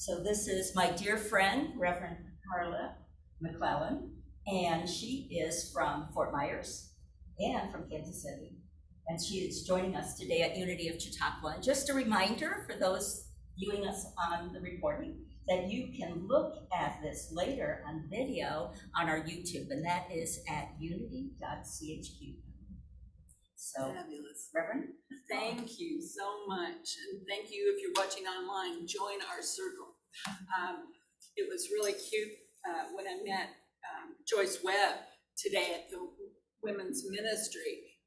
So this is my dear friend, Reverend Carla Mcclellan, and she is from Fort Myers and from Kansas City. And she is joining us today at Unity of Chautauqua. And just a reminder for those viewing us on the recording that you can look at this later on video on our YouTube, and that is at unity.chq. So, fabulous. Reverend? Thank you so much. And thank you if you're watching online, join our circle. It was really cute when I met Joyce Webb today at the women's ministry,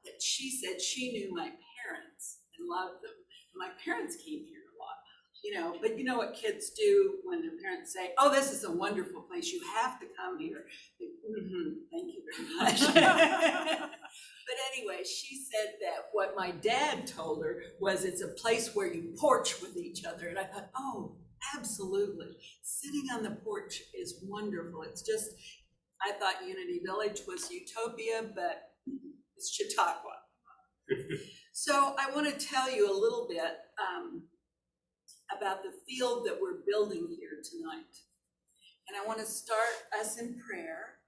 that she said she knew my parents and loved them. My parents came here a lot, you know, but you know what kids do when their parents say, oh, this is a wonderful place, you have to come here. They, thank you very much. But anyway, she said that what my dad told her was it's a place where you porch with each other. And I thought, oh, absolutely. Sitting on the porch is wonderful. It's just, I thought Unity Village was utopia, but it's Chautauqua. So I want to tell you a little bit about the field that we're building here tonight. And I want to start us in prayer.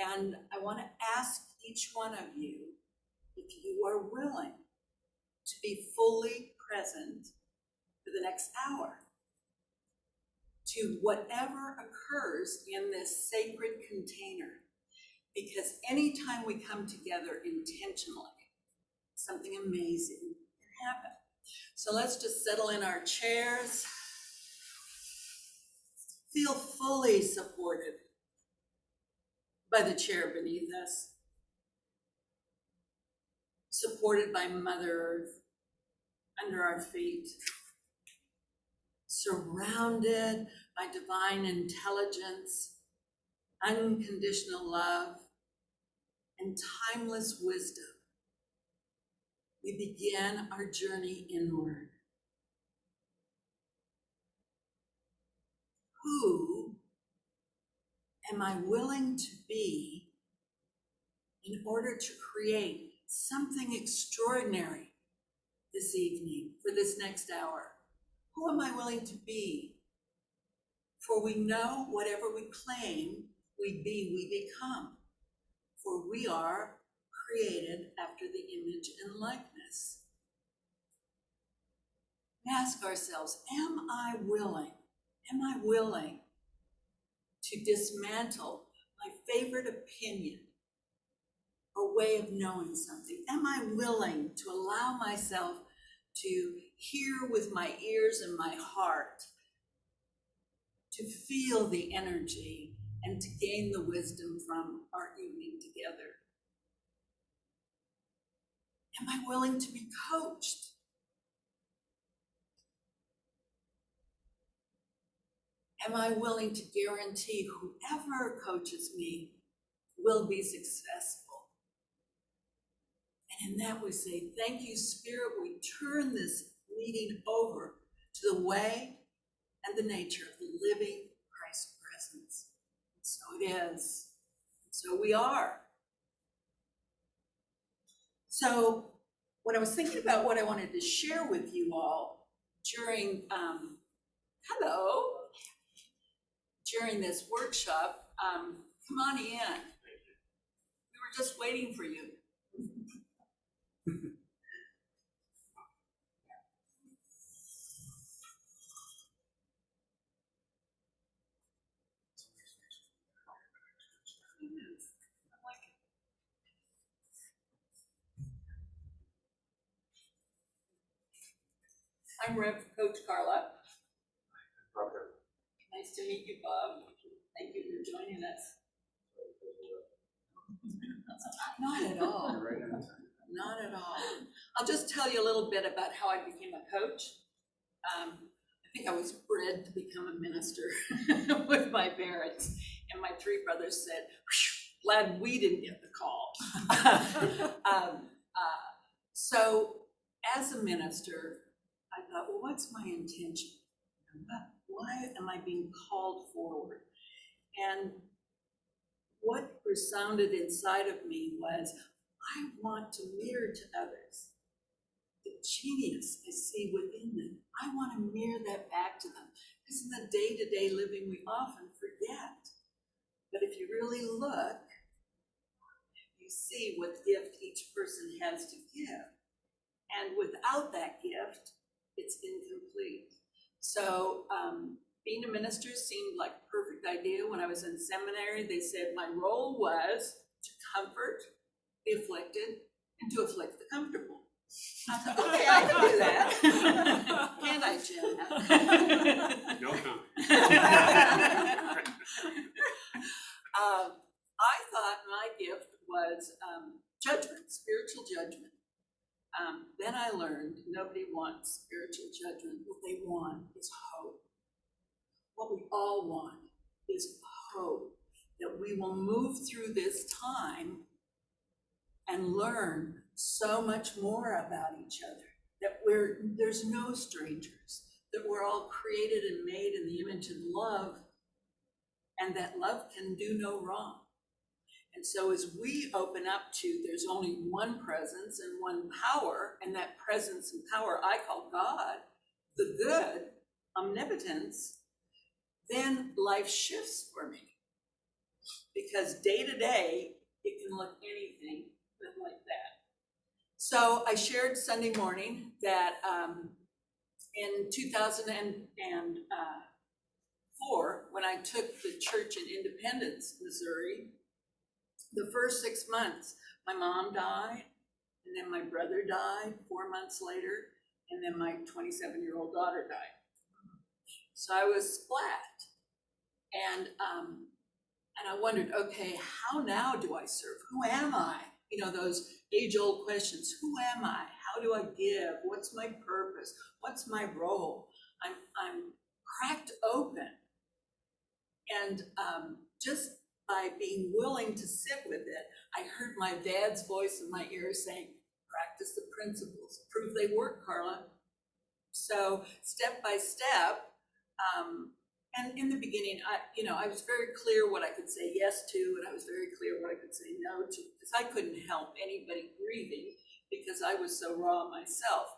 And I want to ask each one of you if you are willing to be fully present for the next hour to whatever occurs in this sacred container. Because anytime we come together intentionally, something amazing can happen. So let's just settle in our chairs. Feel fully supported by the chair beneath us, supported by Mother Earth under our feet, surrounded by divine intelligence, unconditional love, and timeless wisdom. We begin our journey inward. Who am I willing to be in order to create something extraordinary this evening for this next hour? Who am I willing to be? For we know whatever we claim we be, we become. For we are created after the image and likeness. We ask ourselves, am I willing to dismantle my favorite opinion or way of knowing something? Am I willing to allow myself to hear with my ears and my heart, to feel the energy and to gain the wisdom from our evening together? Am I willing to be coached? Am I willing to guarantee whoever coaches me will be successful? And in that we say, thank you, Spirit. We turn this meeting over to the way and the nature of the living Christ presence. And so it is. And so we are. So when I was thinking about what I wanted to share with you all during, during this workshop, come on in. We were just waiting for you. I'm Rev Coach Carla. Nice to meet you, Bob. Thank you for joining us. Not at all. Not at all. I'll just tell you a little bit about how I became a coach. I think I was bred to become a minister with my parents, and my three brothers said, glad we didn't get the call. So as a minister, I thought, well, what's my intention? Why am I being called forward? And what resounded inside of me was, I want to mirror to others the genius I see within them. I want to mirror that back to them. Because in the day-to-day living, we often forget. But if you really look, you see what gift each person has to give. And without that gift, it's incomplete. So being a minister seemed like a perfect idea. When I was in seminary, they said my role was to comfort the afflicted and to afflict the comfortable. I thought, okay, I can do that. Can I, Jen? No comment. I thought my gift was judgment, spiritual judgment. Then I learned nobody wants spiritual judgment. What they want is hope. What we all want is hope that we will move through this time and learn so much more about each other, that there's no strangers, that we're all created and made in the image of love, and that love can do no wrong. And so as we open up to there's only one presence and one power, and that presence and power I call God, the good, omnipotence, then life shifts for me. Because day to day, it can look anything but like that. So I shared Sunday morning that in 2004, when I took the church in Independence, Missouri, the first 6 months, my mom died, and then my brother died 4 months later, and then my 27-year-old daughter died. So I was splat. And I wondered, okay, how now do I serve? Who am I? You know, those age-old questions. Who am I? How do I give? What's my purpose? What's my role? I'm cracked open. And just by being willing to sit with it, I heard my dad's voice in my ear saying, practice the principles. Prove they work, Carla. So step by step, and in the beginning, I was very clear what I could say yes to, and I was very clear what I could say no to, because I couldn't help anybody grieving because I was so raw myself.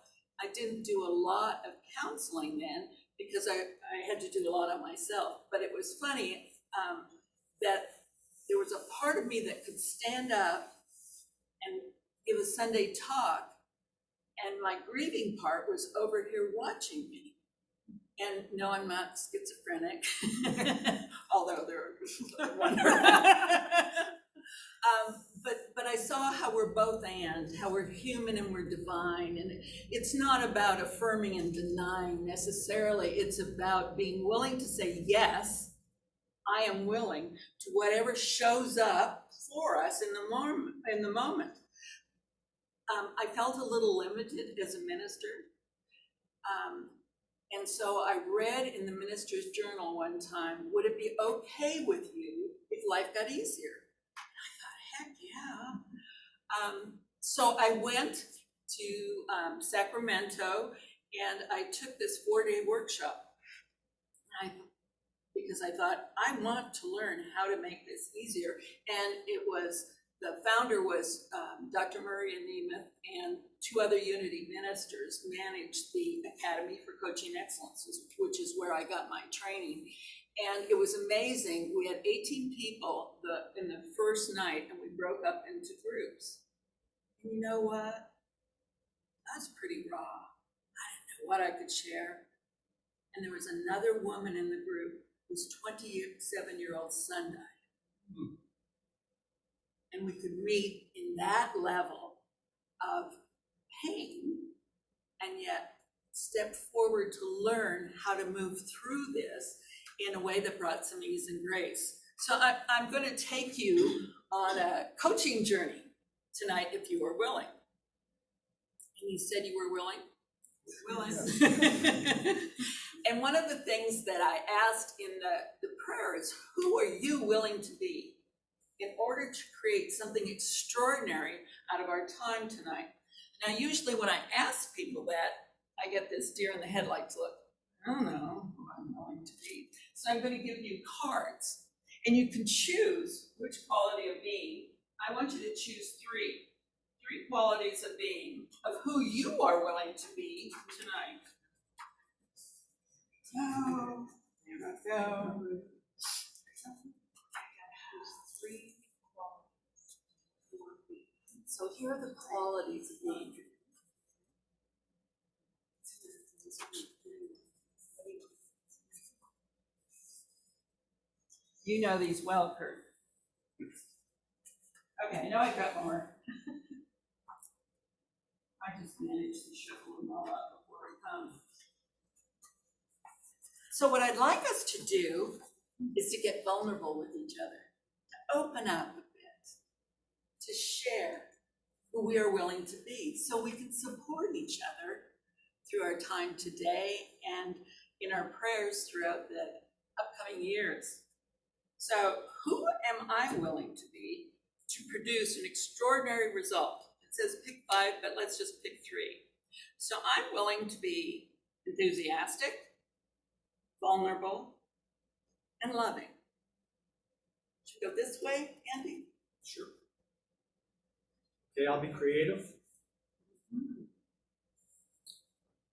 I didn't do a lot of counseling then because I had to do a lot on myself. But it was funny that there was a part of me that could stand up and give a Sunday talk, and my grieving part was over here watching me. And no, I'm not schizophrenic, although there are wonder. But I saw how we're both and, how we're human and we're divine. And it's not about affirming and denying necessarily. It's about being willing to say, yes, I am willing to whatever shows up for us in the moment. I felt a little limited as a minister. And so I read in the minister's journal one time, would it be okay with you if life got easier? And I thought, heck yeah. So I went to Sacramento, and I took this 4-day workshop. Because I thought, I want to learn how to make this easier. And the founder was Dr. Murray and Nemeth, and 2 other Unity ministers managed the Academy for Coaching Excellence, which is where I got my training. And it was amazing. We had 18 people in the first night, and we broke up into groups. And you know what? That's pretty raw. I didn't know what I could share. And there was another woman in the group whose 27-year-old son died. Mm-hmm. And we could meet in that level of pain and yet step forward to learn how to move through this in a way that brought some ease and grace. So I'm going to take you on a coaching journey tonight if you are willing. And you said you were willing? Willing. And one of the things that I asked in the prayer is, who are you willing to be in order to create something extraordinary out of our time tonight? Now, usually when I ask people that, I get this deer in the headlights look. I don't know who I'm willing to be. So I'm going to give you cards, and you can choose which quality of being. I want you to choose three qualities of being, of who you are willing to be tonight. So go. So here are the qualities of being. You know these well, Kurt. Okay, I know I got more. I just managed to shuffle them all up before I come. So what I'd like us to do is to get vulnerable with each other, to open up a bit, to share who we are willing to be so we can support each other through our time today and in our prayers throughout the upcoming years. So who am I willing to be to produce an extraordinary result? It says pick 5, but let's just pick 3. So I'm willing to be enthusiastic, vulnerable, and loving. Should we go this way, Andy? Sure. Okay, I'll be creative.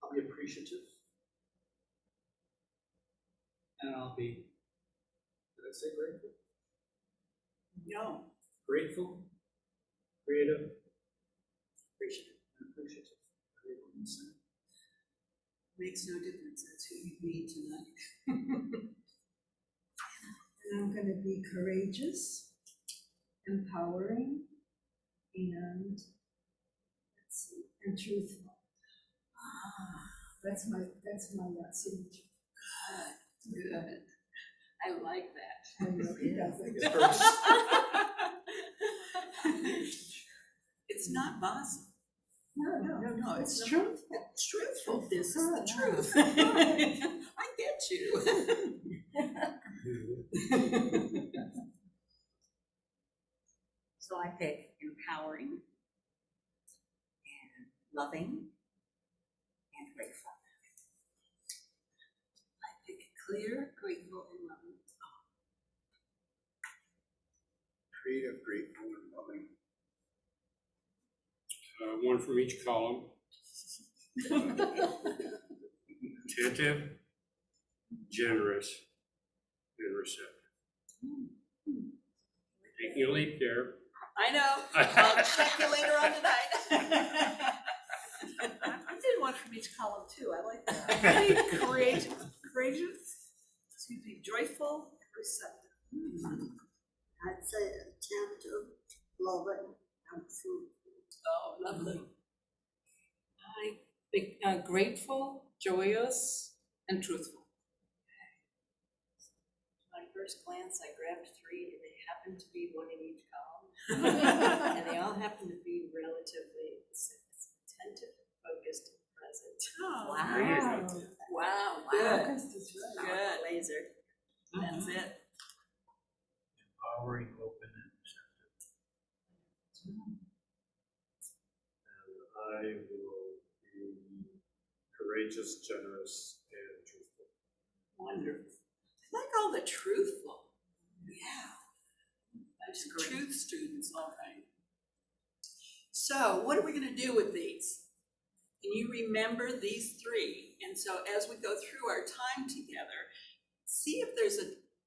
I'll be appreciative. And I'll be, did I say grateful? No. Grateful, creative, Appreciative. and appreciative. Makes no difference. That's who you be tonight. And I'm going to be courageous, empowering, and let's see, and truthful. That's my signature. Good. I like that. I know he does it. It's first. It's not bossy. No, It's it's true. truthful. It's truthful. This is the Correct. truth. I get you. So I pick empowering and loving and grateful. I pick clear, grateful, and loving. Creative, grateful, and loving. One from each column. Attentive, generous, and receptive. Taking a leap there. I know. I'll check you later on tonight. I did one from each column too. I like that. Courageous, excuse me, joyful, receptive. I'd say attentive, loving, and fruitful. Oh, lovely. I think grateful, joyous, and truthful. My first glance, I grabbed 3, and they happened to be one in each column. And they all happen to be relatively attentive, focused, and present. Oh, Wow. wow. Good. Focused is right. Good. Laser. That's it. Empowering, open, and receptive. And I will be courageous, generous, and truthful. Wonderful. I like all the truthful. Yeah. That's truth students, all right. So what are we going to do with these? Can you remember these 3? And so as we go through our time together, see if there's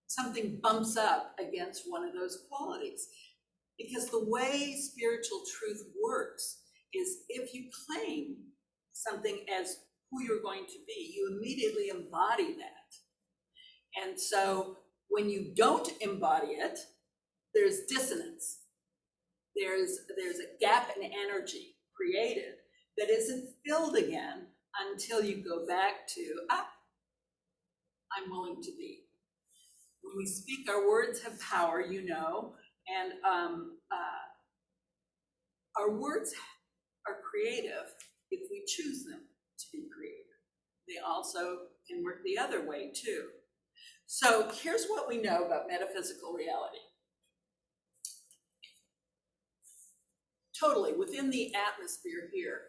something bumps up against one of those qualities. Because the way spiritual truth works is if you claim something as who you're going to be, you immediately embody that. And so when you don't embody it, there's dissonance. There's a gap in energy created that isn't filled again until you go back to, I'm willing to be. When we speak, our words have power, you know, and our words are creative if we choose them to be creative. They also can work the other way too. So here's what we know about metaphysical reality. Totally, within the atmosphere here,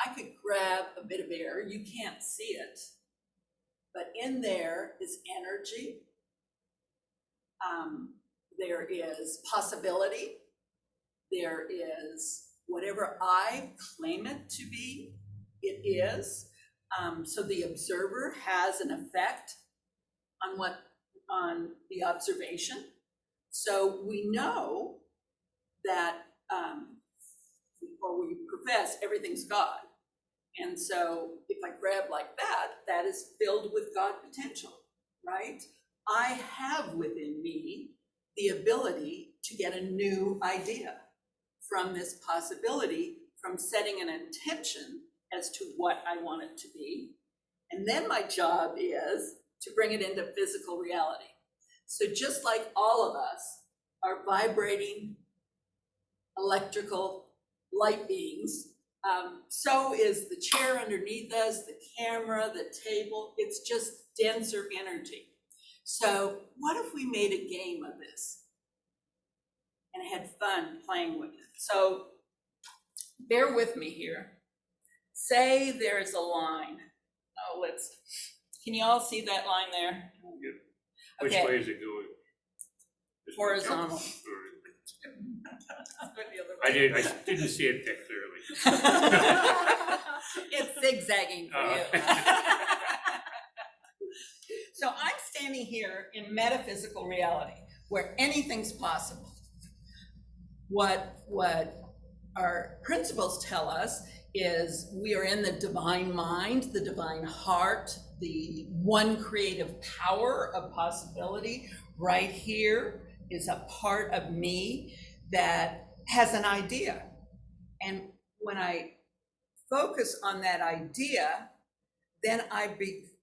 I could grab a bit of air, you can't see it, but in there is energy. There is possibility. There is whatever I claim it to be, it is. So the observer has an effect on what on the observation. So we know that, or we profess everything's God. And so if I grab like that, that is filled with God potential, right? I have within me the ability to get a new idea from this possibility, from setting an intention as to what I want it to be. And then my job is to bring it into physical reality. So just like all of us are vibrating electrical light beings, so is the chair underneath us, the camera, the table. It's just denser energy. So what if we made a game of this and had fun playing with it? So bear with me here. Say there's a line. Oh, can you all see that line there? Which Okay. way is it going? Horizontal. All right. I didn't see it that clearly. It's zigzagging for you. So I'm standing here in metaphysical reality, where anything's possible. What our principles tell us is we are in the divine mind, the divine heart, the one creative power of possibility. Right here is a part of me that has an idea. And when I focus on that idea, then I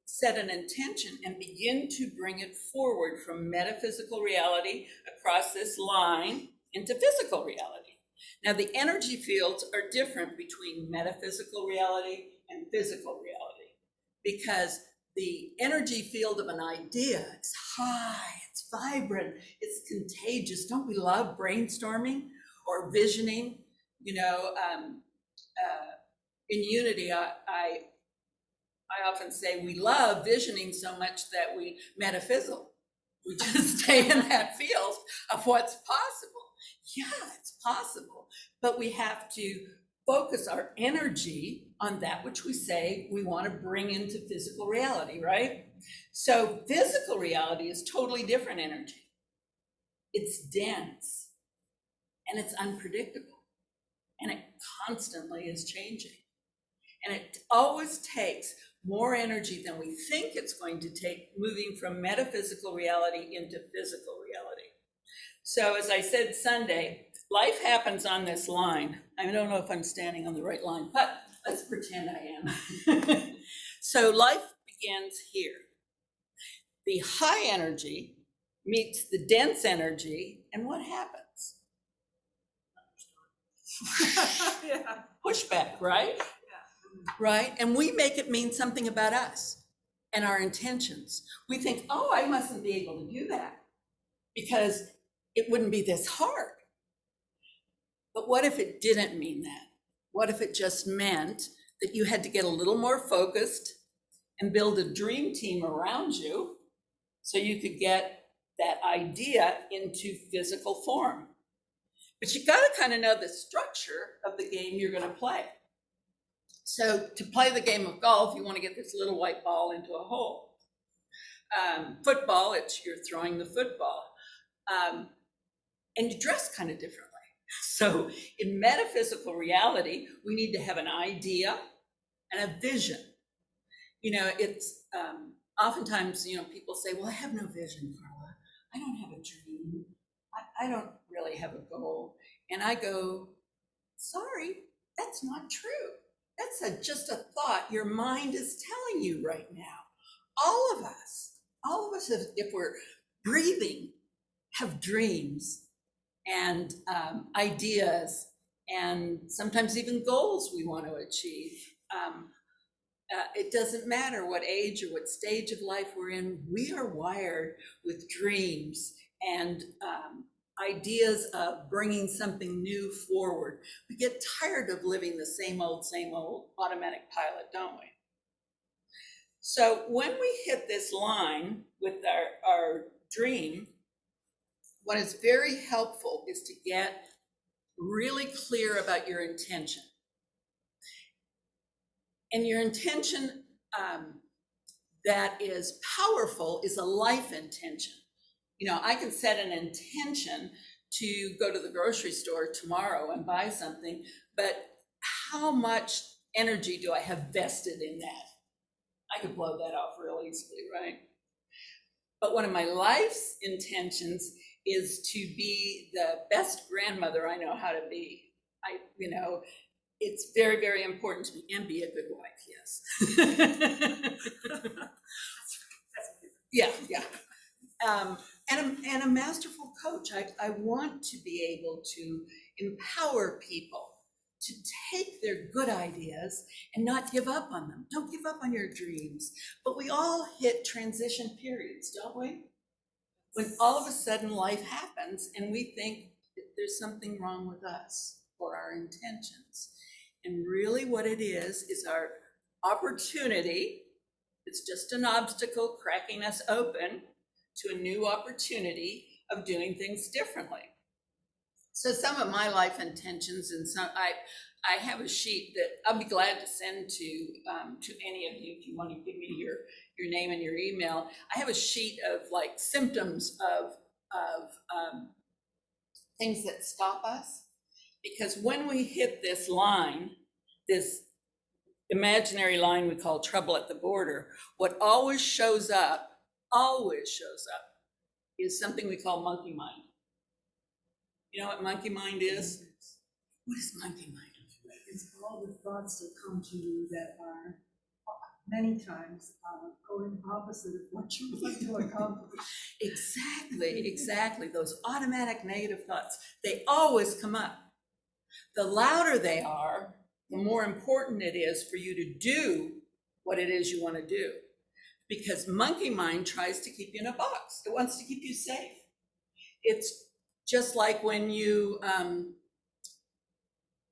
set an intention and begin to bring it forward from metaphysical reality across this line into physical reality. Now, the energy fields are different between metaphysical reality and physical reality, because the energy field of an idea is high, it's vibrant, it's contagious. Don't we love brainstorming or visioning? You know, in Unity, I often say we love visioning so much that we metaphysical. We just stay in that field of what's possible. Yeah, it's possible, but we have to focus our energy on that which we say we want to bring into physical reality, right? So physical reality is totally different energy. It's dense and it's unpredictable, and it constantly is changing. And it always takes more energy than we think it's going to take, moving from metaphysical reality into physical reality. So as I said Sunday, life happens on this line. I don't know if I'm standing on the right line, but let's pretend I am. So life begins here. The high energy meets the dense energy, and what happens? Yeah. Pushback, right? Right? And we make it mean something about us and our intentions. We think, oh, I mustn't be able to do that because it wouldn't be this hard. But what if it didn't mean that? What if it just meant that you had to get a little more focused and build a dream team around you so you could get that idea into physical form? But you got to kind of know the structure of the game you're going to play. So to play the game of golf, you want to get this little white ball into a hole. Football, you're throwing the football. And you dress kind of differently. So in metaphysical reality, we need to have an idea and a vision. You know, it's oftentimes, you know, people say, well, I have no vision, Carla. I don't have a dream. I don't really have a goal. And I go, sorry, that's not true. That's just a thought your mind is telling you right now. All of us, if we're breathing, have dreams and ideas and sometimes even goals we want to achieve. It doesn't matter what age or what stage of life we're in, we are wired with dreams and ideas of bringing something new forward. We get tired of living the same old automatic pilot, don't we? So when we hit this line with our dream, what is very helpful is to get really clear about your intention. And your intention that is powerful is a life intention. You know, I can set an intention to go to the grocery store tomorrow and buy something, but how much energy do I have vested in that? I could blow that off real easily, right? But one of my life's intentions is to be the best grandmother I know how to be. You know, it's very, very important to me, and be a good wife, yes. Yeah. And a masterful coach. I want to be able to empower people to take their good ideas and not give up on them. Don't give up on your dreams. But we all hit transition periods, don't we? When all of a sudden life happens and we think that there's something wrong with us or our intentions. And really what it is our opportunity. It's just an obstacle cracking us open to a new opportunity of doing things differently. So some of my life intentions, and some I have a sheet that I'll be glad to send to any of you if you want to give me your name and your email. I have a sheet of like symptoms of things that stop us, because when we hit this line, this imaginary line we call trouble at the border, what always shows up is something we call monkey mind. You know what monkey mind is? What is monkey mind? It's all the thoughts that come to you that are many times going opposite of what you want to accomplish. Exactly. Those automatic negative thoughts, they always come up. The louder they are, the more important it is for you to do what it is you want to do. Because monkey mind tries to keep you in a box. It wants to keep you safe. It's just like when you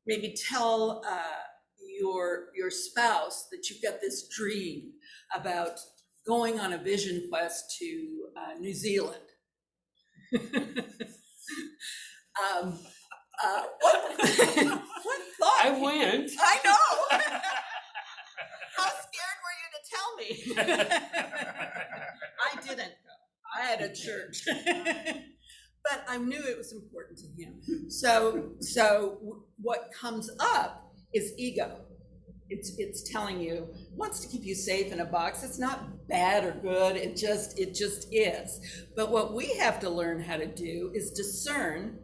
maybe tell your spouse that you've got this dream about going on a vision quest to New Zealand. What thought? I went. I know. How scared were you to tell me? I didn't go. I had a church. But I knew it was important to him. So what comes up is ego. It's telling you, wants to keep you safe in a box. It's not bad or good. It just is. But what we have to learn how to do is discern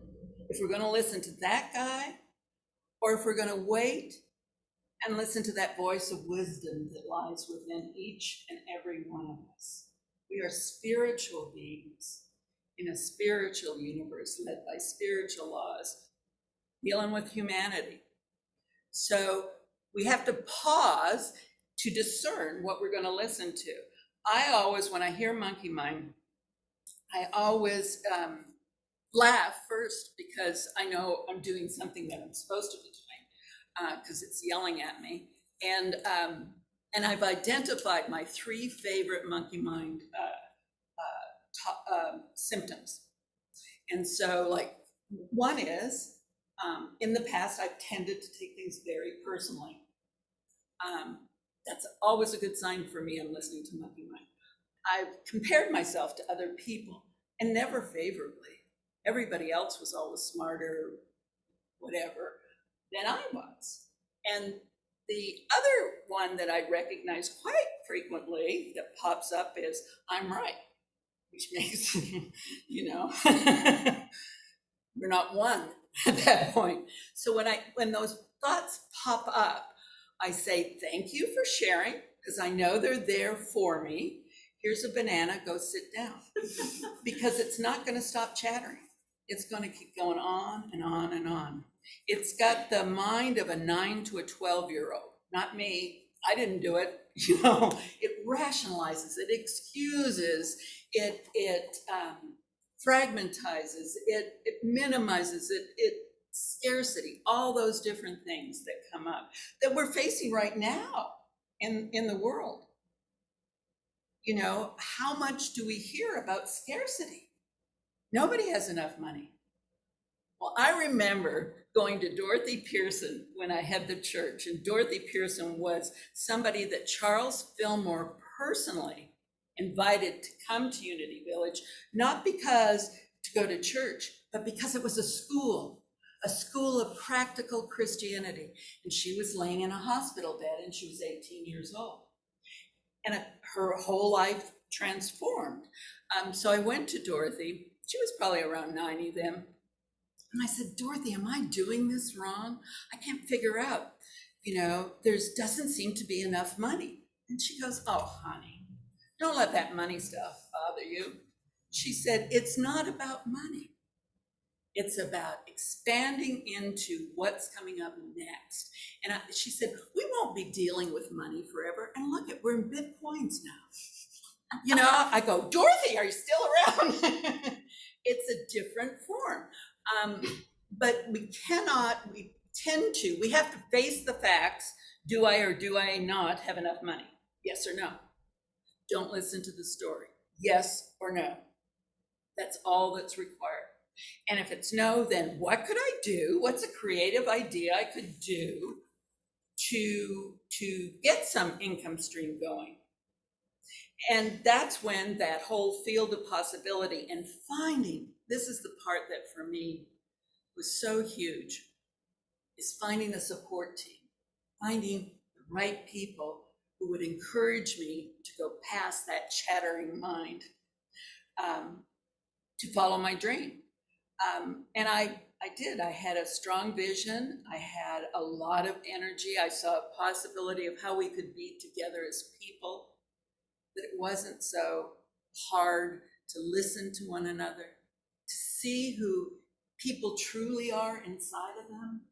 if we're going to listen to that guy, or if we're going to wait and listen to that voice of wisdom that lies within each and every one of us. We are spiritual beings in a spiritual universe led by spiritual laws, dealing with humanity. So we have to pause to discern what we're going to listen to. I always, when I hear monkey mind, I always laugh first, because I know I'm doing something that I'm supposed to be doing, because it's yelling at me. And I've identified my 3 favorite monkey mind symptoms. And so, like, one is, in the past, I've tended to take things very personally. That's always a good sign for me. I'm listening to monkey mind. I've compared myself to other people, and never favorably. Everybody else was always smarter, whatever, than I was. And the other one that I recognize quite frequently that pops up is, I'm right, which makes, we're not one at that point. So when those thoughts pop up, I say, thank you for sharing, because I know they're there for me. Here's a banana, go sit down. Because it's not going to stop chattering. It's going to keep going on and on and on. It's got the mind of a 9 to a 12-year-old, not me. I didn't do it. It rationalizes, it excuses, it fragmentizes, it minimizes, it scarcity, all those different things that come up that we're facing right now in the world. How much do we hear about scarcity? Nobody has enough money. Well, I remember going to Dorothy Pearson when I had the church, and Dorothy Pearson was somebody that Charles Fillmore personally invited to come to Unity Village, not because to go to church, but because it was a school of practical Christianity. And she was laying in a hospital bed and she was 18 years old. And her whole life transformed. So I went to Dorothy. She was probably around 90 then. And I said, Dorothy, am I doing this wrong? I can't figure out, there doesn't seem to be enough money. And she goes, oh, honey, don't let that money stuff bother you. She said, it's not about money. It's about expanding into what's coming up next. And she said, we won't be dealing with money forever. And look, we're in Bitcoins now. I go, Dorothy, are you still around? It's a different form. But we have to face the facts. Do I or do I not have enough money? Yes or no? Don't listen to the story. Yes or no? That's all that's required. And if it's no, then what could I do? What's a creative idea I could do to get some income stream going? And that's when that whole field of possibility and finding, this is the part that for me was so huge, is finding a support team, finding the right people who would encourage me to go past that chattering mind, to follow my dream. And I did. I had a strong vision. I had a lot of energy. I saw a possibility of how we could be together as people, that it wasn't so hard to listen to one another, to see who people truly are inside of them,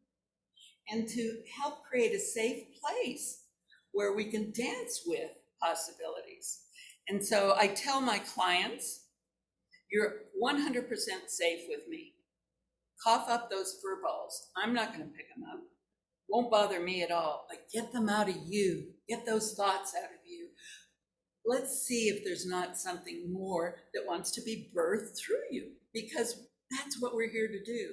and to help create a safe place where we can dance with possibilities. And so I tell my clients, you're 100% safe with me. Cough up those fur balls. I'm not going to pick them up. Won't bother me at all. But get them out of you. Get those thoughts out of you. Let's see if there's not something more that wants to be birthed through you, because that's what we're here to do,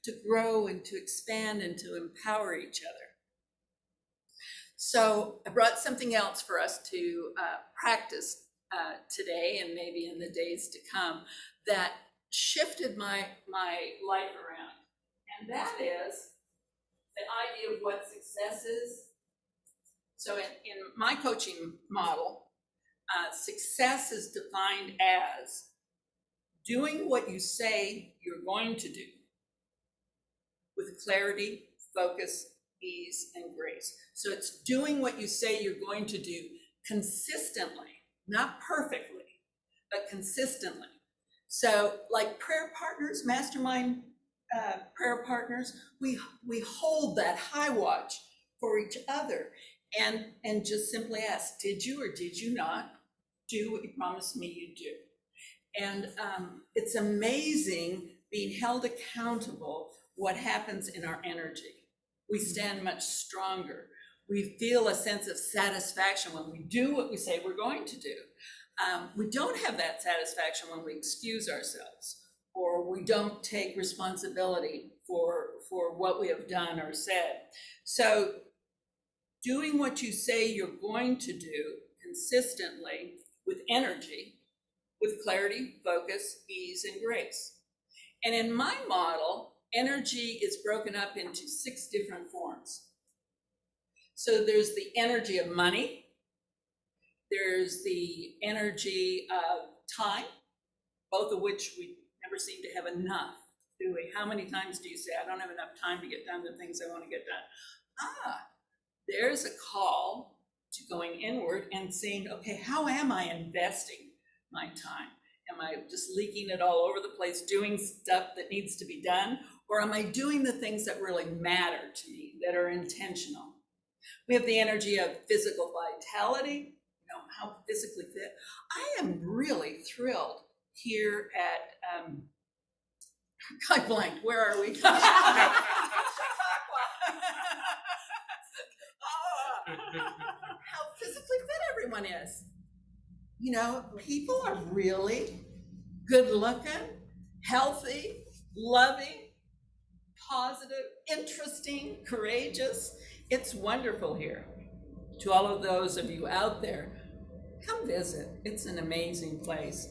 to grow and to expand and to empower each other. So I brought something else for us to practice today and maybe in the days to come that shifted my life around. And that is the idea of what success is. So in my coaching model, success is defined as doing what you say you're going to do with clarity, focus, ease, and grace. So it's doing what you say you're going to do consistently, not perfectly, but consistently. So like prayer partners, mastermind prayer partners, we hold that high watch for each other and just simply ask, did you or did you not do what you promised me you'd do? And it's amazing being held accountable what happens in our energy. We stand much stronger. We feel a sense of satisfaction when we do what we say we're going to do. We don't have that satisfaction when we excuse ourselves or we don't take responsibility for what we have done or said. So doing what you say you're going to do consistently with energy, with clarity, focus, ease, and grace. And in my model, energy is broken up into 6 different forms. So there's the energy of money, there's the energy of time, both of which we never seem to have enough, do we? How many times do you say, I don't have enough time to get done the things I want to get done? There's a call to going inward and saying, okay, how am I investing my time? Am I just leaking it all over the place, doing stuff that needs to be done? Or am I doing the things that really matter to me, that are intentional? We have the energy of physical vitality, how physically fit. I am really thrilled here at, I blanked, where are we? Chautauqua. How physically fit everyone is. People are really good looking, healthy, loving, positive, interesting, courageous. It's wonderful here. To all of those of you out there, come visit. It's an amazing place.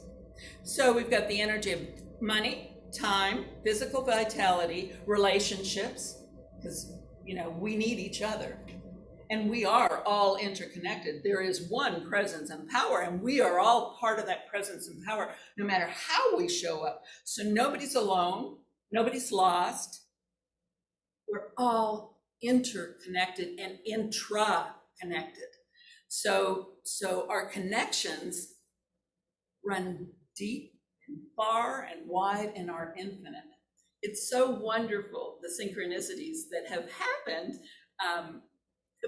So we've got the energy of money, time, physical vitality, relationships, because, you know, we need each other. And we are all interconnected. There is one presence and power, and we are all part of that presence and power, no matter how we show up. So nobody's alone, nobody's lost. We're all interconnected and intra-connected. So our connections run deep and far and wide and are infinite. It's so wonderful, the synchronicities that have happened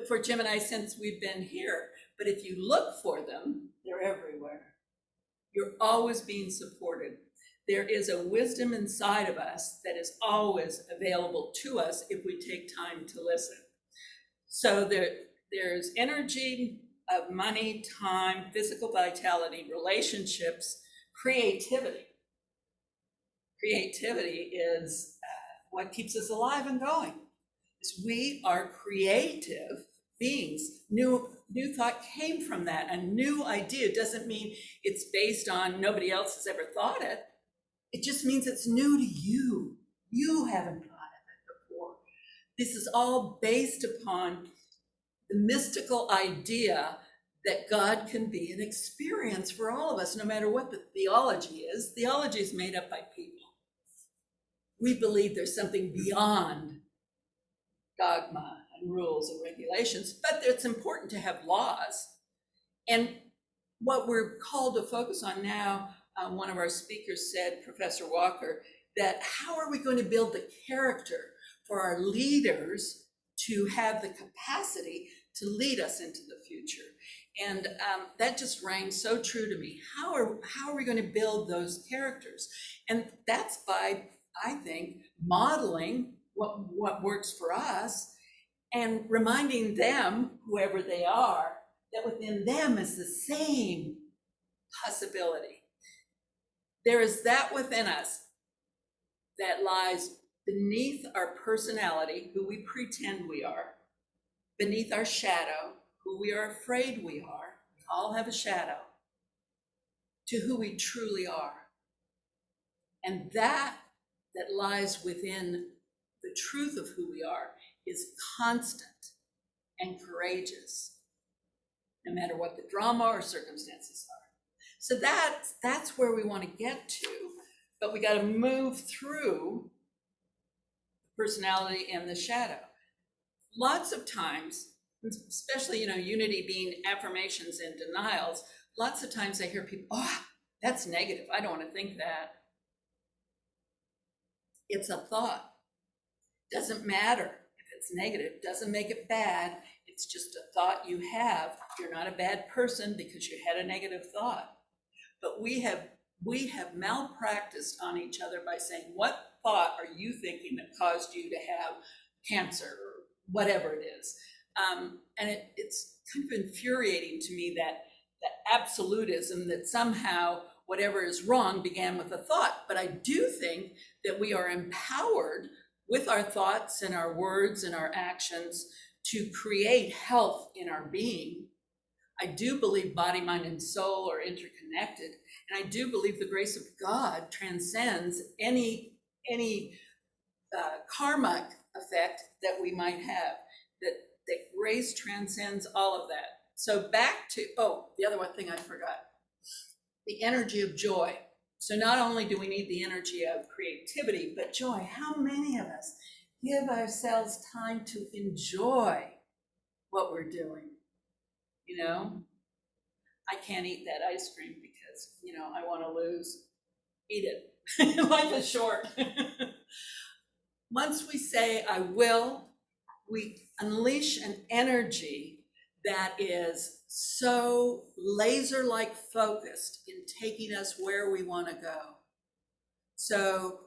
for Jim and I since we've been here. But if you look for them, they're everywhere. You're always being supported. There is a wisdom inside of us that is always available to us if we take time to listen. So there's energy of money, time, physical vitality, relationships, creativity. Creativity is what keeps us alive and going. We are creative beings. New thought came from that. A new idea doesn't mean it's based on nobody else has ever thought it. It just means it's new to you. You haven't thought of it before. This is all based upon the mystical idea that God can be an experience for all of us, no matter what the theology is. Theology is made up by people. We believe there's something beyond dogma and rules and regulations, but it's important to have laws. And what we're called to focus on now, one of our speakers said, Professor Walker, that how are we going to build the character for our leaders to have the capacity to lead us into the future? And that just rang so true to me. How are we going to build those characters? And that's by, I think, modeling what works for us and reminding them, whoever they are, that within them is the same possibility. There is that within us that lies beneath our personality, who we pretend we are, beneath our shadow, who we are afraid we are. We all have a shadow, to who we truly are. And that lies within the truth of who we are is constant and courageous, no matter what the drama or circumstances are. So that's where we want to get to, but we got to move through personality and the shadow. Lots of times, especially, unity being affirmations and denials, lots of times I hear people, oh, that's negative. I don't want to think that. It's a thought. Doesn't matter if it's negative, doesn't make it bad. It's just a thought you have. You're not a bad person because you had a negative thought. But we have malpracticed on each other by saying, what thought are you thinking that caused you to have cancer or whatever it is? And it's kind of infuriating to me that absolutism, that somehow whatever is wrong began with a thought. But I do think that we are empowered with our thoughts and our words and our actions to create health in our being. I do believe body, mind, and soul are interconnected. And I do believe the grace of God transcends any karmic effect that we might have, that grace transcends all of that. So back to, the other one thing I forgot, the energy of joy. So not only do we need the energy of creativity, but joy. How many of us give ourselves time to enjoy what we're doing? I can't eat that ice cream because, I want to lose. Eat it. Life is short. Once we say, I will, we unleash an energy that is so laser-like focused in taking us where we want to go. So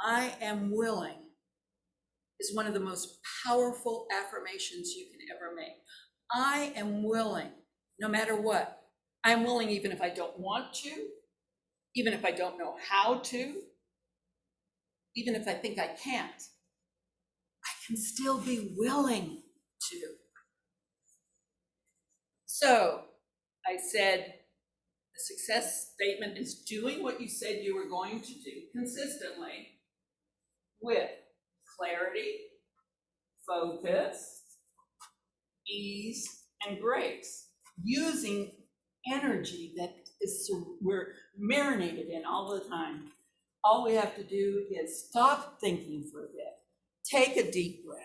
I am willing is one of the most powerful affirmations you can ever make. I am willing, no matter what. I am willing even if I don't want to, even if I don't know how to, even if I think I can't. I can still be willing to. So I said, the success statement is doing what you said you were going to do consistently with clarity, focus, ease, and grace, using energy that we're marinated in all the time. All we have to do is stop thinking for a bit, take a deep breath,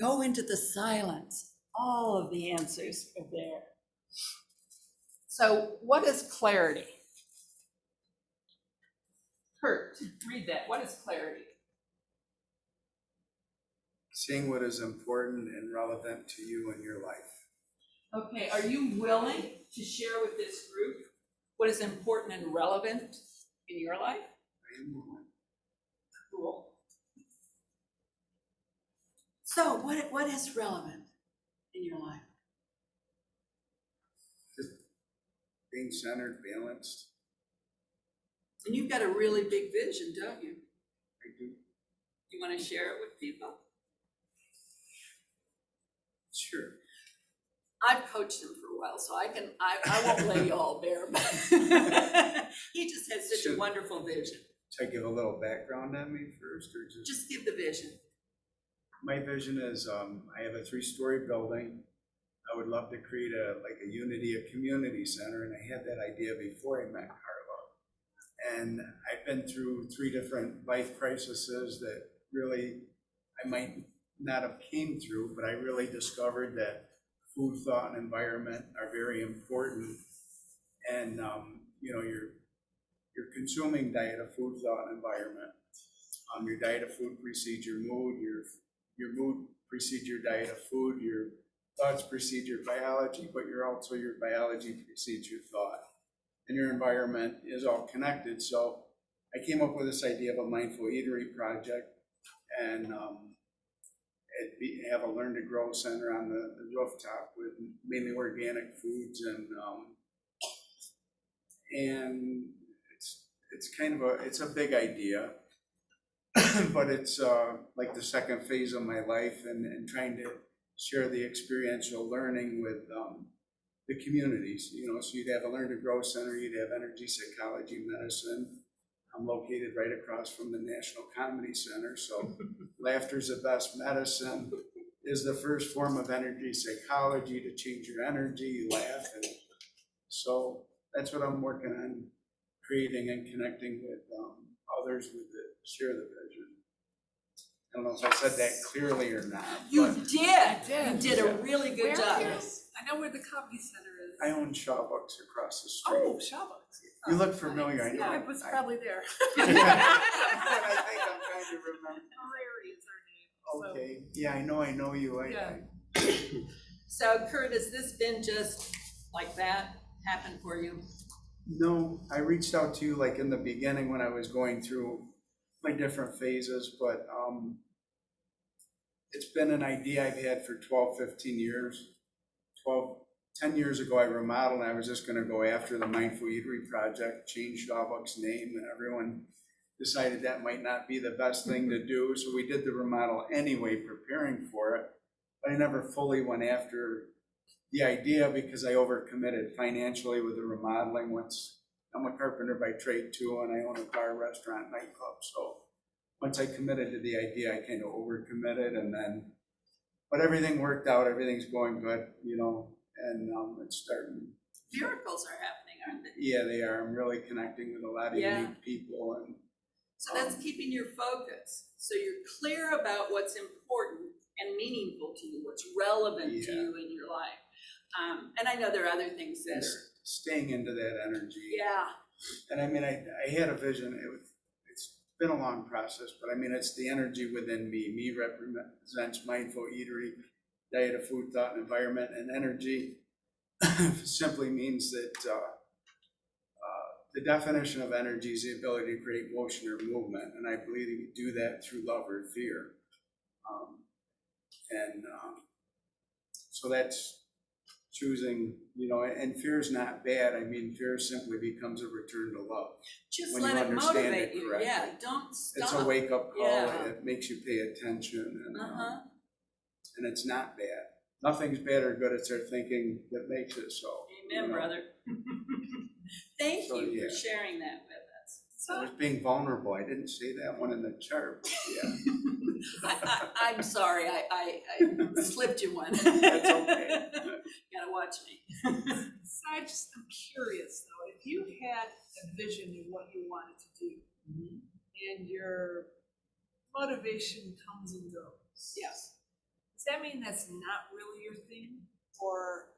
go into the silence. All of the answers are there. So what is clarity? Kurt, read that. What is clarity? Seeing what is important and relevant to you in your life. Okay, are you willing to share with this group what is important and relevant in your life? I am willing. Cool. So what is relevant in your life? Just being centered, balanced. And you've got a really big vision, don't you? I do. You want to share it with people? Sure. I've coached him for a while, so I won't lay you all bare, but he just has such a wonderful vision. Should I give a little background on me first, or Just give the vision. My vision is I have a 3-story building. I would love to create a unity, a community center, and I had that idea before I met Carla. And I've been through 3 different life crises that really I might not have came through, but I really discovered that food, thought, and environment are very important. And your consuming diet of food, thought, and environment. Your diet of food precedes your mood. Your mood precedes your diet of food. Your thoughts precede your biology, but your biology precedes your thought. And your environment is all connected. So I came up with this idea of a mindful eatery project, and have a learn to grow center on the rooftop with mainly organic foods, and it's kind of it's a big idea, but it's like the second phase of my life, and trying to share the experiential learning with the communities. So you'd have a learn to grow center, you'd have energy, psychology, medicine. I'm located right across from the National Comedy Center, so laughter's the best medicine is the first form of energy psychology. To change your energy, you laugh. And so that's what I'm working on, creating and connecting with others share the vision. I don't know if I said that clearly or not. You but did. You did a really good Where job. is- I know where the comedy center is. I own Chautauqua across the street. Oh, Starbucks. You look familiar, I know. Yeah, I was probably there. I think I'm trying to remember. Prairie is her name. Okay, yeah, I know you. Yeah. So Kurt, has this been just like that happen for you? No, I reached out to you like in the beginning when I was going through my different phases, but it's been an idea I've had for 12, 15 years. 10 years ago, I remodeled, and I was just gonna go after the Mindful Eatery project, change Starbucks' name, and everyone decided that might not be the best thing to do, so we did the remodel anyway, preparing for it. But I never fully went after the idea because I overcommitted financially with the remodeling. I'm a carpenter by trade too, and I own a bar, restaurant, nightclub. So once I committed to the idea, I kind of overcommitted, but everything worked out. Everything's going good, and it's starting. Miracles are happening, aren't they? Yeah, they are. I'm really connecting with a lot of unique people, and so that's keeping your focus. So you're clear about what's important and meaningful to you, what's relevant to you in your life. And I know there are other things that are staying into that energy. Yeah. And I mean, I had a vision. It's been a long process, but I mean, it's the energy within me. Me represents Mindful Eatery, diet of food, thought, and environment, and energy simply means that the definition of energy is the ability to create motion or movement, and I believe you do that through love or fear. So that's choosing, and fear is not bad. I mean, fear simply becomes a return to love. Just when let you it understand motivate it you. correctly. Yeah, don't stop. It's a wake-up call. Yeah. It makes you pay attention, and Uh-huh. it's not bad. Nothing's bad or good. It's our thinking that makes it so. Amen, brother. Thank So, you yeah. for sharing that with us. I was being vulnerable. I didn't say that one in the chart. Yeah, I'm sorry, I slipped you one. that's okay. Gotta watch me. So I just am curious though, if you had a vision of what you wanted to do and your motivation comes and goes. Yes. Does that mean that's not really your thing? Or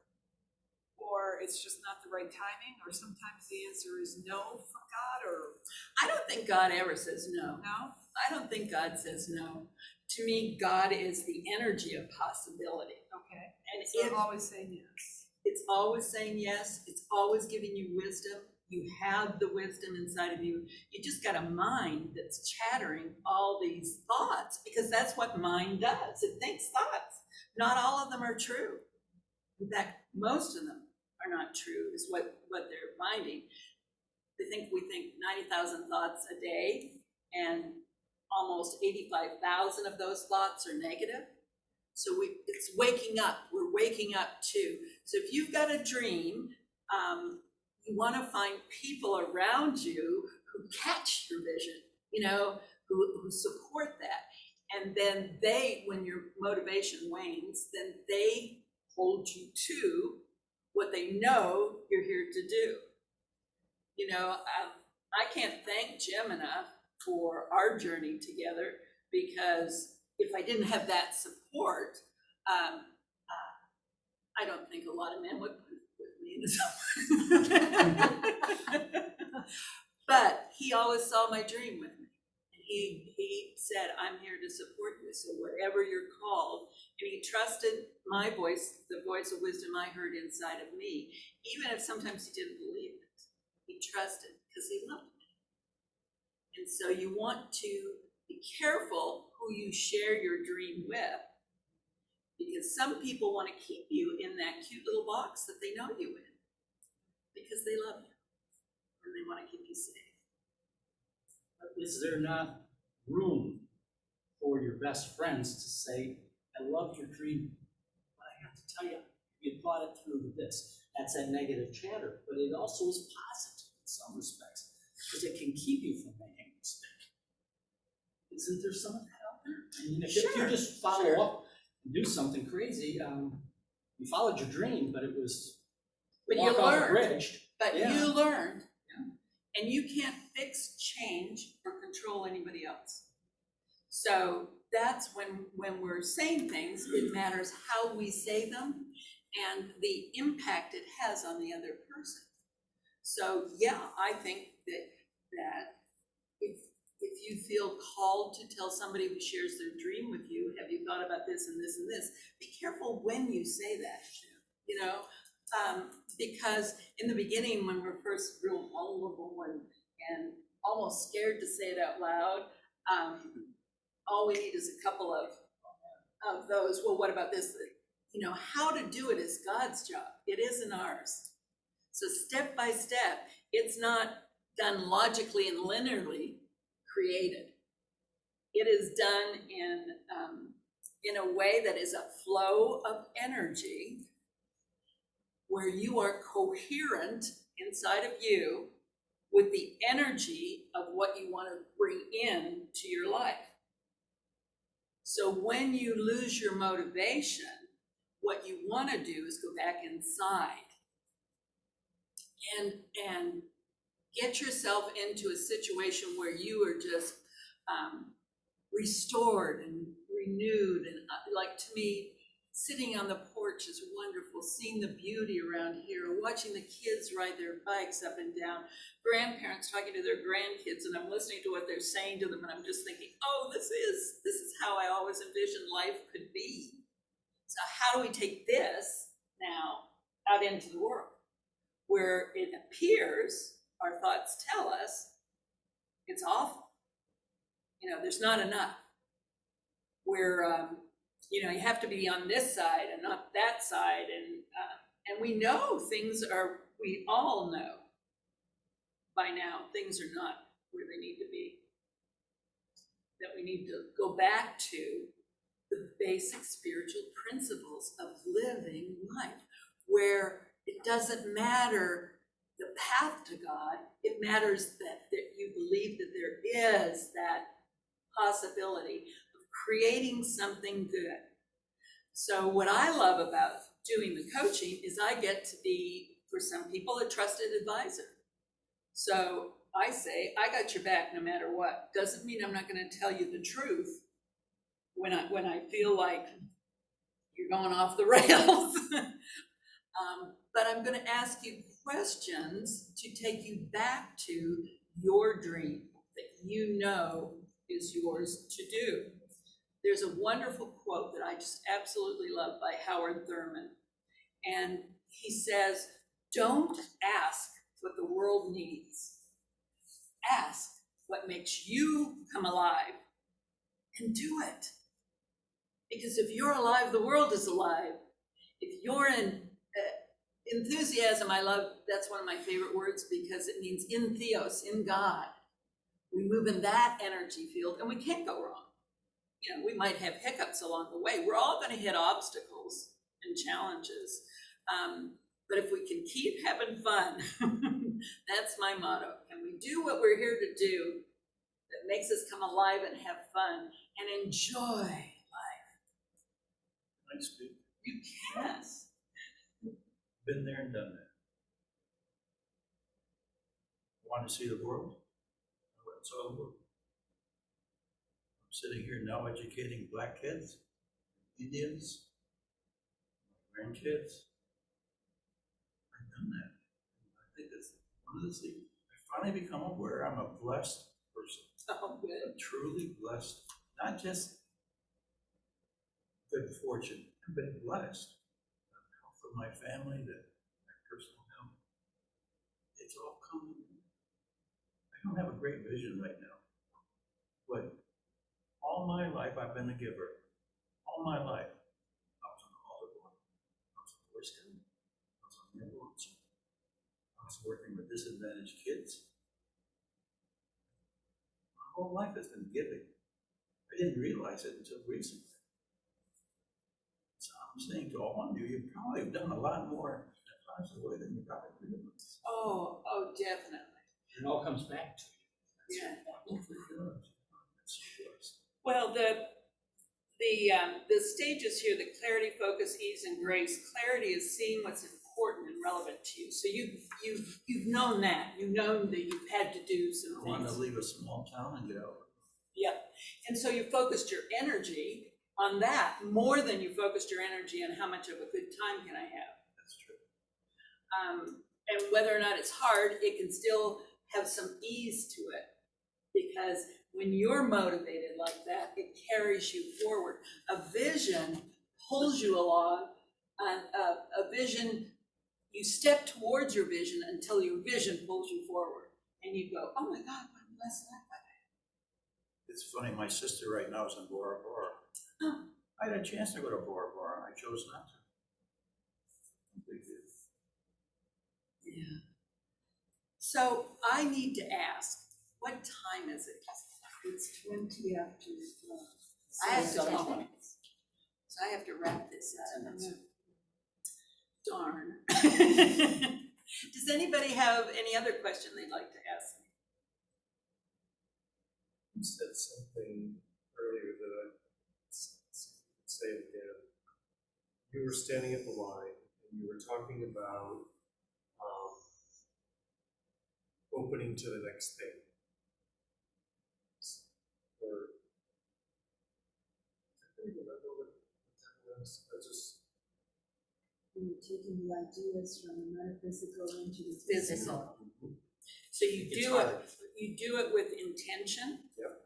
it's just not the right timing? Or sometimes the answer is no from God or I don't think God ever says no. no? I don't think God says no. To me, God is the energy of possibility. Okay. And So if I'm always saying yes. it's always saying yes, it's always giving you wisdom. You have the wisdom inside of you. You just got a mind that's chattering all these thoughts because that's what mind does. It thinks thoughts. Not all of them are true. In fact, most of them are not true, is what they're finding. We think 90,000 thoughts a day, and almost 85,000 of those thoughts are negative. So it's waking up. We're waking up too. So if you've got a dream, you want to find people around you who catch your vision, who support that. And then when your motivation wanes, then they hold you to what they know you're here to do. I can't thank Jim enough for our journey together, because if I didn't have that support, I don't think a lot of men would put me in this. But he always saw my dream with me. He said, I'm here to support you, so whatever you're called. And he trusted my voice, the voice of wisdom I heard inside of me, even if sometimes he didn't believe it. He trusted because he loved me. And so you want to be careful who you share your dream with, because some people want to keep you in that cute little box that they know you in, because they love you and they want to keep you safe. Is there not room for your best friends to say, I love your dream, but I have to tell you, you thought it through with this. That's that negative chatter, but it also is positive in some respects, because it can keep you from making a mistake. Isn't there some of that out there? I mean, if you just follow up and do something crazy, you followed your dream, but it was But walk you off a learned. bridge. But Yeah. you learned. And you can't fix, change, or control anybody else. So that's when we're saying things, it matters how we say them and the impact it has on the other person. So yeah, I think that if you feel called to tell somebody who shares their dream with you, have you thought about this and this and this? Be careful when you say that, because in the beginning, when we're first real vulnerable and almost scared to say it out loud, all we need is a couple of those. Well, what about this? How to do it is God's job. It isn't ours. So step by step, it's not done logically and linearly created. It is done in a way that is a flow of energy, where you are coherent inside of you with the energy of what you want to bring in to your life. So when you lose your motivation, what you want to do is go back inside and get yourself into a situation where you are just restored and renewed. And like, to me, sitting on the porch is wonderful, seeing the beauty around here, watching the kids ride their bikes up and down, grandparents talking to their grandkids, and I'm listening to what they're saying to them, and I'm just thinking, oh, this is how I always envisioned life could be. So how do we take this now out into the world, where it appears, our thoughts tell us, it's awful. There's not enough. Where you have to be on this side and not that side, and we know we all know by now things are not where they need to be. That we need to go back to the basic spiritual principles of living life, where It doesn't matter the path to God. It matters that you believe that there is that possibility of creating something good. So what I love about doing the coaching is I get to be, for some people, a trusted advisor. So I say, I got your back no matter what. Doesn't mean I'm not going to tell you the truth when I feel like you're going off the rails. But I'm going to ask you questions to take you back to your dream that you know is yours to do. There's a wonderful quote that I just absolutely love by Howard Thurman. And he says, don't ask what the world needs. Ask what makes you come alive and do it. Because if you're alive, the world is alive. If you're in enthusiasm, I love, that's one of my favorite words because it means in theos, in God. We move in that energy field and we can't go wrong. You know, we might have hiccups along the way. We're all going to hit obstacles and challenges. But if we can keep having fun, that's my motto. Can we do what we're here to do that makes us come alive and have fun and enjoy life? Nice speak. You can. Been there and done that. Want to see the world? It's all over. I'm sitting here now educating Black kids, Indians, grandkids. I've done that. I think that's one of the things. I finally become aware I'm a blessed person. Oh, good. I'm truly blessed. Not just good fortune. I've been blessed. Health of my family, my personal health. It's all coming. I don't have a great vision right now. But all my life I've been a giver. All my life. I was on the altar board. I was a Boy Scout. I was on the ambulance. I was working with disadvantaged kids. My whole life has been giving. I didn't realize it until recently. So I'm saying to all of you, you probably have done a lot more in a positive way than you probably realize. Oh, definitely. It all comes back to you. Yeah. Hopefully it does. That's so blessed. Well, the stages here, the clarity, focus, ease, and grace. Clarity is seeing what's important and relevant to you. So you've known that. You've known that you've had to do some I want things. to leave a small town and get out. Yep. And so you focused your energy on that more than you focused your energy on how much of a good time can I have. That's true. And whether or not it's hard, it can still have some ease to it. Because when you're motivated like that, it carries you forward. A vision pulls you along. A vision, you step towards your vision until your vision pulls you forward. And you go, oh my God, what a blessed life I have. It's funny, my sister right now is in Bora Bora. Huh. I had a chance to go to Bora Bora, and I chose not to. Big deal. Yeah. So I need to ask, what time is it? It's 20 after. I have to So 10 long. minutes. So I have to wrap this up. 10 minutes. Darn. Does anybody have any other question they'd like to ask me? You said something earlier that I say it again. You were standing at the line and you were talking about opening to the next thing. Or I don't remember what that was. I just We're taking the ideas from the metaphysical into the Physical. So you do it with intention. Yep.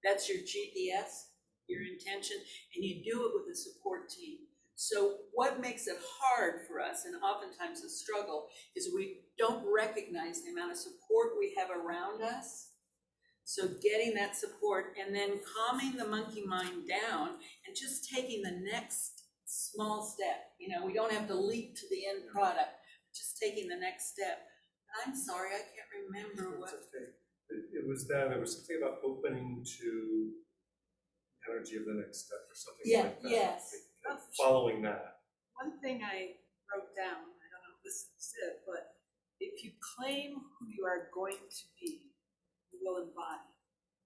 That's your GPS, your intention, and you do it with a support team. So what makes it hard for us, and oftentimes a struggle, is we don't recognize the amount of support we have around us. So getting that support and then calming the monkey mind down and just taking the next small step. You know, we don't have to leap to the end product, just taking the next step. I'm sorry, I can't remember what. okay. It was that, it was something about opening to the energy of the next step or something like that. Yes. Following that. One thing I wrote down, I don't know if this it, but if you claim who you are going to be, you will embody.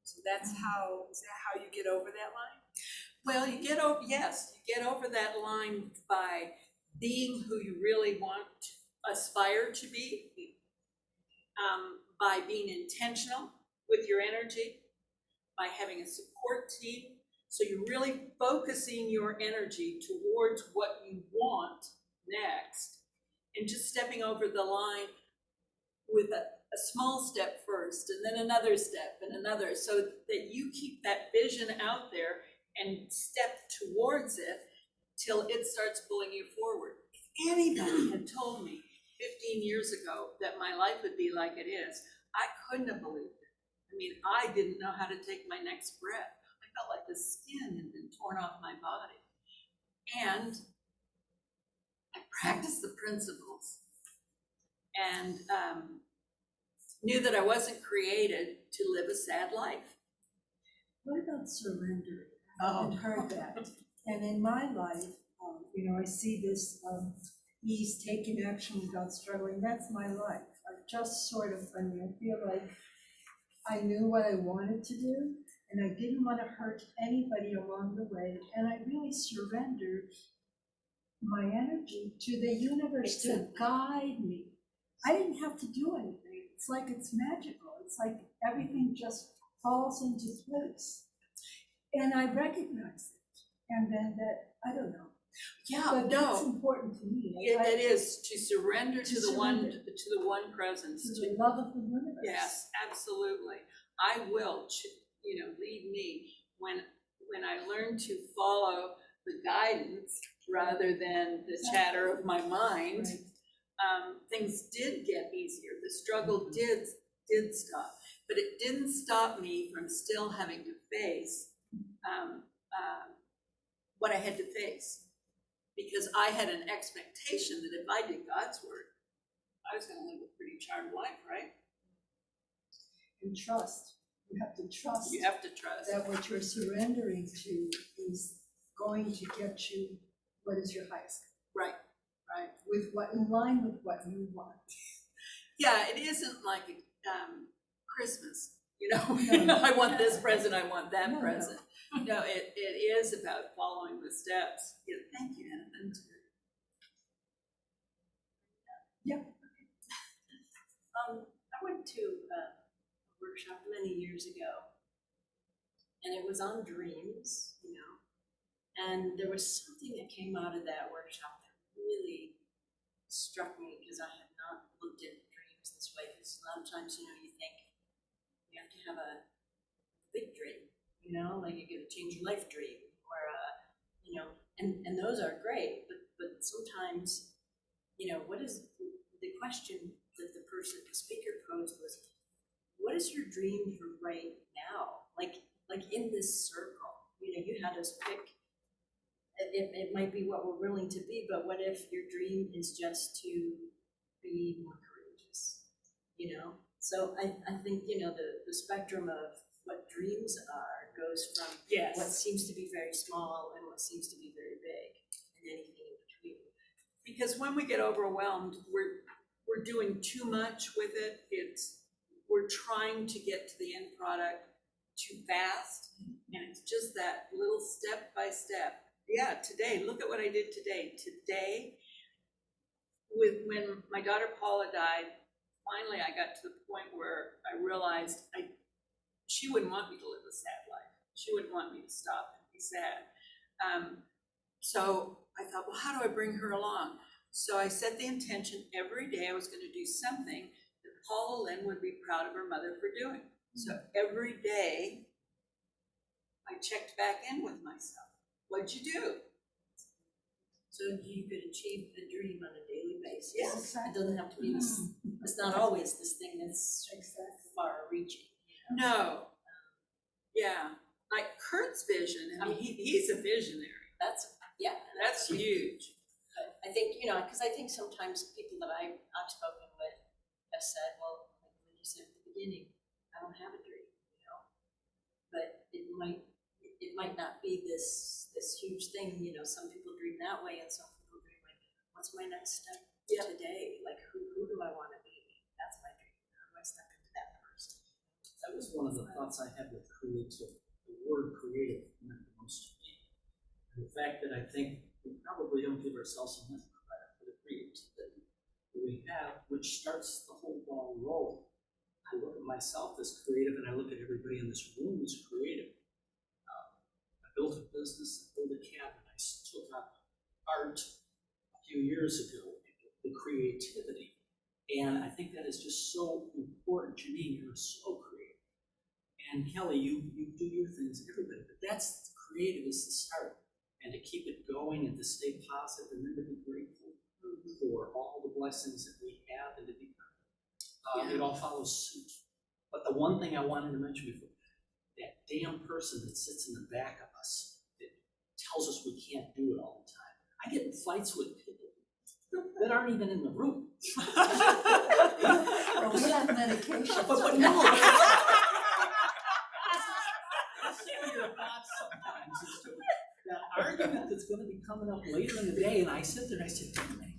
So that's how, is that how you get over that line? Well, you get over, yes, you get over that line by being who you really want, aspire to be, by being intentional with your energy, by having a support team. So you're really focusing your energy towards what you want next, and just stepping over the line with a small step first, and then another step and another, so that you keep that vision out there and step towards it till it starts pulling you forward. If anybody had told me 15 years ago that my life would be like it is, I couldn't have believed it. I mean, I didn't know how to take my next breath. I felt like the skin had been torn off my body. And I practiced the principles and knew that I wasn't created to live a sad life. What about surrender? Oh. I've heard that. And in my life, I see this ease, taking action without struggling. That's my life. I just sort of, I feel like I knew what I wanted to do, and I didn't want to hurt anybody along the way. And I really surrendered my energy to the universe to guide me. I didn't have to do anything. It's like it's magical. It's like everything just falls into place. And I recognize it. And then that, I don't know. Yeah, But that's no, important to me. it is to surrender To to the surrender. one presence. To the love of the universe. Yes, absolutely. I will, lead me when I learn to follow the guidance rather than the chatter of my mind. Right. Things did get easier. The struggle did stop, but it didn't stop me from still having to face what I had to face, because I had an expectation that if I did God's work, I was going to live a pretty charmed life, right? And trust. You have to trust. You have to trust. That what you're surrendering to is going to get you what is your highest. Right. With what, in line with what you want. Yeah, it isn't like Christmas, No. I want this present, I want that No. present. No, it is about following the steps. Yeah, thank you, Anna. That's good. Yeah. I went to a workshop many years ago, and it was on dreams, and there was something that came out of that workshop that really struck me, because I had not looked at dreams this way. Because a lot of times, you think you have to have a big dream, like you get a change your life dream, or and those are great, but sometimes, what is the question that the speaker posed was, what is your dream for right now? Like in this circle, you had us pick, it might be what we're willing to be, but what if your dream is just to be more courageous, So I think, the spectrum of what dreams are goes from what seems to be very small and what seems to be very big, and anything in between. Because when we get overwhelmed, we're doing too much with it. We're trying to get to the end product too fast, and it's just that little step by step. Yeah, today, look at what I did today. Today, when my daughter Paula died, finally I got to the point where I realized she wouldn't want me to live a sad life. She wouldn't want me to stop and be sad. So I thought, well, how do I bring her along? So I set the intention every day I was going to do something that Paula Lynn would be proud of her mother for doing. So every day I checked back in with myself. What'd you do? So you could achieve the dream on a daily basis. Yes. It doesn't have to be this, it's not always this thing that's far reaching. No. Yeah. Like Kurt's vision, I mean, he's a visionary. That's huge. But I think, because I think sometimes people that I've spoken with have said, well, like when you said at the beginning, I don't have a dream, but it might not be this huge thing, some people dream that way and some people dream like, what's my next step? today, like who do I want to be? That's my dream. How do I step into that person? That was one of the thoughts I had with creative. The word creative meant the most to me. And the fact that I think we probably don't give ourselves enough credit for the creativity that we have, which starts the whole ball rolling. I look at myself as creative, and I look at everybody in this room as creative. I built a business, I built a cabin, I took up art a few years ago, the creativity. And I think that is just so important. Janine, you're so creative. And Kelly, you do your things, everybody, but that's creative is the start. And to keep it going and to stay positive and then to be grateful for all the blessings that we have and to be it all follows suit. But the one thing I wanted to mention before, that damn person that sits in the back of us that tells us we can't do it all the time. I get in fights with people that aren't even in the room. Well, we have medication. But no. Your thoughts sometimes as to that argument that's going to be coming up later in the day, and I sit there and I say,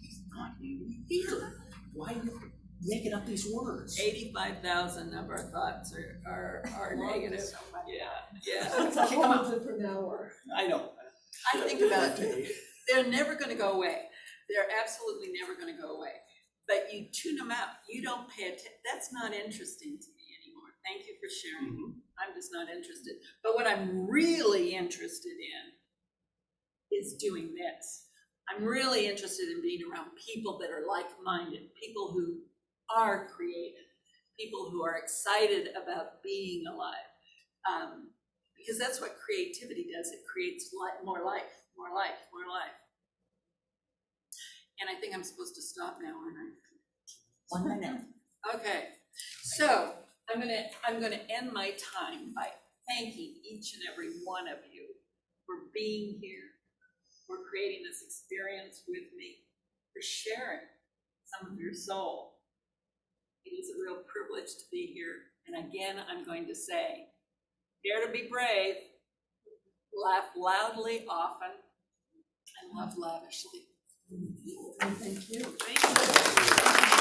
he's not even here. Why are you making up these words? 85,000 of our thoughts are negative. Yeah. It's a whole different hour. I know. I think about it. They're never going to go away. They're absolutely never going to go away. But you tune them out. You don't pay attention. That's not interesting to me anymore. Thank you for sharing. I'm just not interested. But what I'm really interested in is doing this. I'm really interested in being around people that are like-minded, people who are creative, people who are excited about being alive. Because that's what creativity does. It creates more life. And I think I'm supposed to stop now, aren't I? 1 minute. Okay, so I'm gonna end my time by thanking each and every one of you for being here, for creating this experience with me, for sharing some of your soul. It is a real privilege to be here. And again, I'm going to say, dare to be brave, laugh loudly often, and love lavishly. Thank you. Thank you.